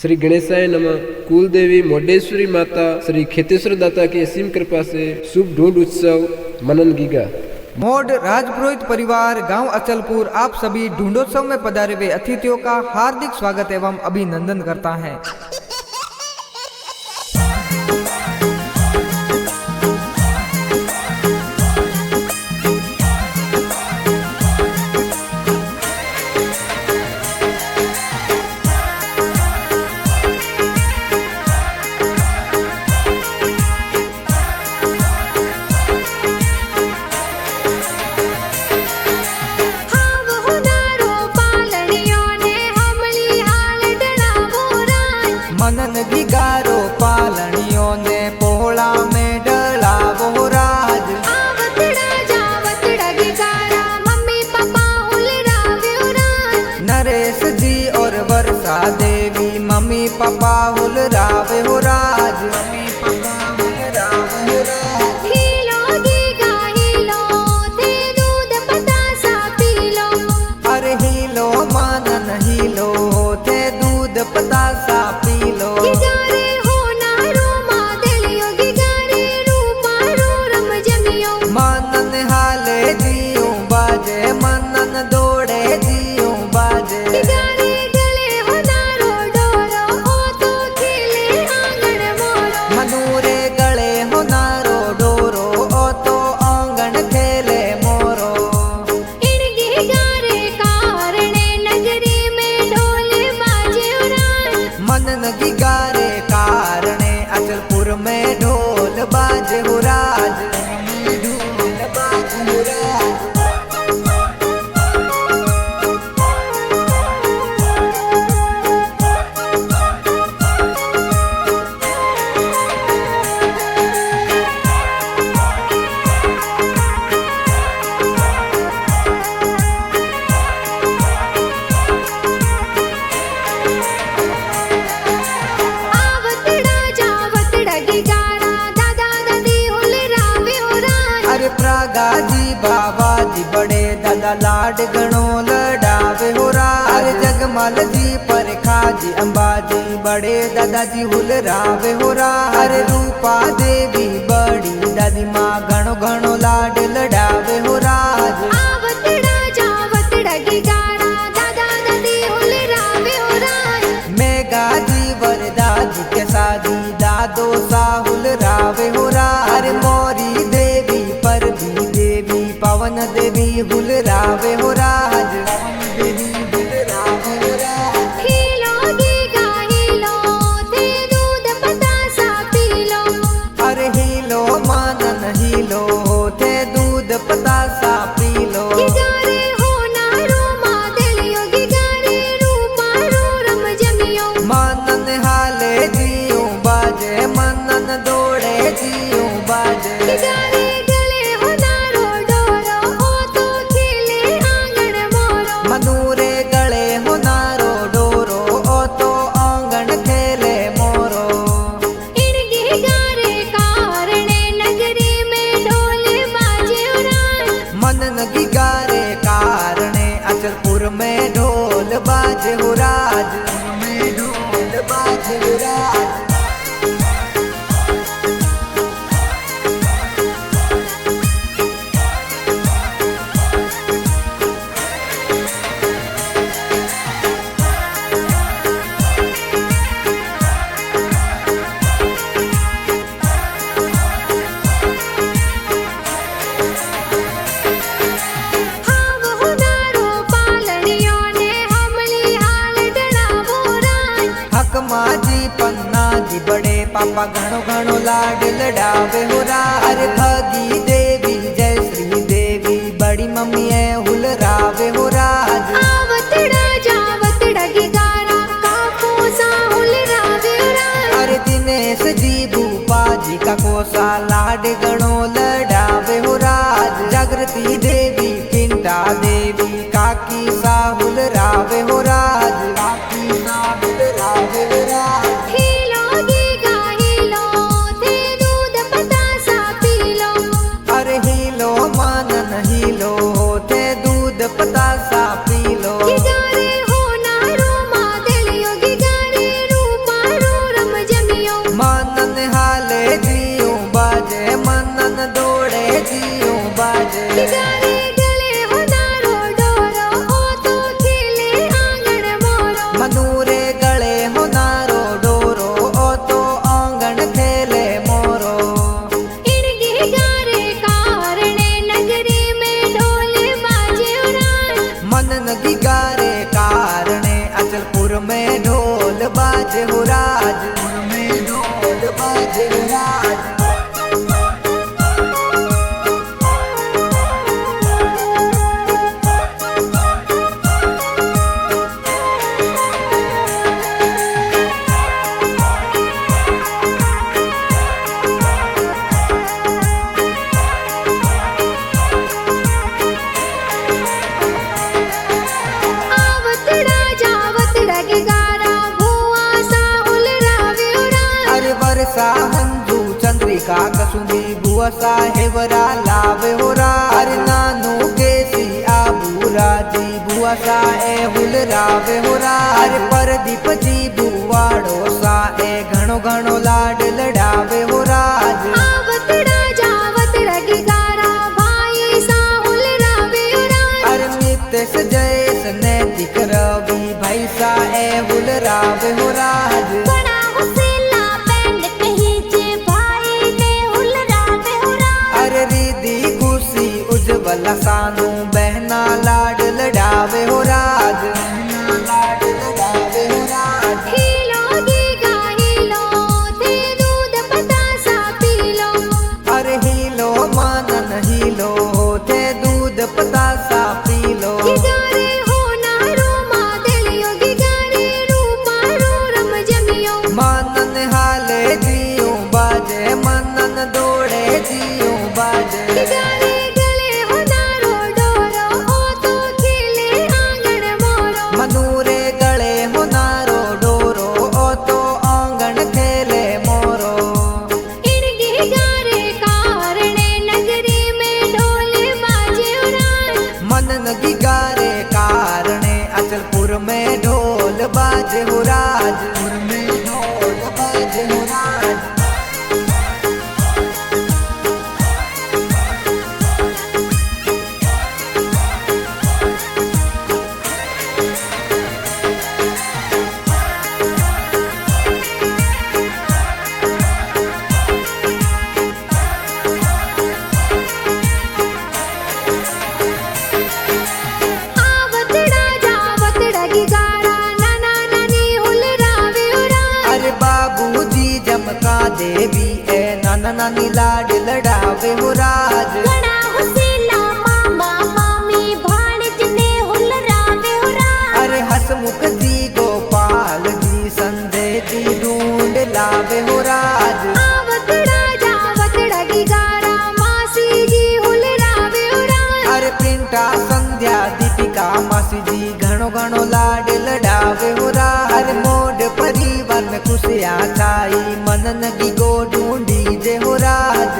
श्री गणेशाय नमः। कुल देवी मोडेश्वरी माता श्री खेतेश्वर दाता की असीम कृपा से शुभ ढूंढ उत्सव मनन गीगा। मोड राजपुरोहित परिवार गांव अचलपुर आप सभी ढूंढोत्सव में पधारे हुए अतिथियों का हार्दिक स्वागत एवं अभिनंदन करता है। मनन गिगारो पालनियों ने पोहड़ा में डलावो राज। आवतड़ा जावतड़ा गिगारा मम्मी पापा हुलराव्यो राज। नरेश जी और वर्षा देवी मम्मी पापा हुलराव्यो राज। मम्मी पापा हुलराव्यो राज। हीलो गीगा हीलो थे दूध पतासा पीलो। अरे हीलो मनन हीलो थे दूध पतासा पीलो। गिगारे हो नारो मादलियो गिगारे रूपा रो रम जमियो। मनन हाले जियो बाजे मनन दौड़े जियो बाजे। गिगारे गले हो नारो डोरो ओ तो खेले आंगन मोरो। मनूरे गले हो नारो डोरो ओ तो आंगन खेले मोरो। इन गिगारे कारणे नगरी में ढोल बाजे उराज। मनन गिगारे कारणे अचलपुर में ढोल बाजे हो राज। ढोल बाजे हो राज। आवतड़ा जावतड़ा गिगारा दादा दादी हुलराव्यो राज। अरे प्रागा जी बाबा जी बड़े दादा लाड गणो लडावे हो राज। अरे जगमल जी परखा जी अंबाजी बड़े दादा जी हुलरावे हो राज। अरे रूपा देवी बड़ी दादी माँ गणो गणो लाड लडावे हो राज। आवतड़ा जावतड़ा गिगारा दादा दादी हुलराव्यो राज। मेघा जी वरदा जी के सादी दादो साहुल रावे हो राज। अरे मोरी देवी परभी देवी पवन देवी हुल रावे हो राज। देवी हुल रावे हो राज। हीलो गीगा हीलो थे दूध पतासा पीलो। अरे हीलो मनन हीलो थे दूध पतासा पीलो। गिगारे हो नारो मादलियो गिगारे रूपा रो रम जमियो। मनन हाले जियो बाजे मनन दौड़े जियो बाजे। गिगारे गले हो नारो डोरो ओ तो खेले आंगन मोरो। मनूरे गले हो नारो डोरो ओ तो आंगन खेले मोरो। इन गिगारे कारणे नगरी में ढोल बाजे उराज। मनन गिगारे कारणे अचलपुर में ढोल बाजे हो राज। में ढोल बाजे हो राज। हाव हो नारो पालनियो ने हमली हाल डरावो राज। हक माजी पन्ना जी बड़े पापा घणो घणो लाड लडावे हो राज। अरे भगी देवी जय श्री देवी बड़ी मम्मी है हुल रावे हो राज। आवतड़ा जावतड़ा गिगारा काको सा हुलराव्यो राज। अरे दिनेश जी भूपा जी का कोसा लाड गणो लडावे हो राज। जागृति देवी चिंता देवी काकी साहुल रावे हो राज। काकी साहुल रावे हो राज। हीलो गीगा हीलो थे दूध पतासा पीलो। अरे हीलो मनन हीलो थे दूध पतासा ढोल बाजे हो राज, में ढोल बाजे हो राज। आवत राजा आवत लगे गारा भुआ साहुल रावे उरा। अरे वर्षा हंजू चंद्रिका कसुंदी बुआ साहेबरा लावे हो रा। अरे नानू केसी आबूरा जी बुआ साहेबुल रावे हो रा। अरे परदीप जी बुवाड़ो सा ए घणो घणो लाड लड़ावे हो राज। आवत राजा आवत लगे गारा भाई साहुल रावे उरा। अरे नितेश जयेश नैतिक रवि भाई साहेबुल रावे हो राज। बड़ा हुसेला बैंड कहीं जे भाई ने हुल रावे उरा। अरे रिद्धि खुशी उज्जवला सानू बहना लाड लड़ावे हो राज, लाड लड़ावे हो राज। हीलो गीगा हीलो थे दूध पतासा पीलो। अरे हीलो मानन हीलो थे दूध पतासा पी लो। गिगारे हो नारो मादलियो गिगारे रूपा रो रम जमियो। मानन हाले जियो बाजे, मनन दौड़े जियो बाजे। गिगारे गले हो नारो डोरो ओ तो खेले आंगन मोरो। मनूरे गले हो नारो डोरो ओ तो आंगन खेले मोरो। इन गिगारे कारणे नगरी में ढोल बाजे उरा। मनन गिगारे कारणे अचलपुर में ढोल बाजे हो राज, में ढोल बाजे हो राज। आवत राजा आवत लगी गारा नाना नानी हुल रावे उरा। अरे बाबूजी जमका देवी ए नाना नानी लाड लड़ावे हो राज। बड़ा हुसेला मामा मामी भाणज ने हुल रावे उरा। अरे हसमुख जी गोपाल जी संधे जी ढूंढ लावे हो राज। आवत राजा आवत लगी गारा मासी जी हुल रावे उरा। अरे प्रिंटा संध्या दीपिका मासी जी घणो घणो लाड लड़ावे हो राज। अरे मोड परिवार में खुशियाँ छाई मनन की गो ढूंढी जे हो राज।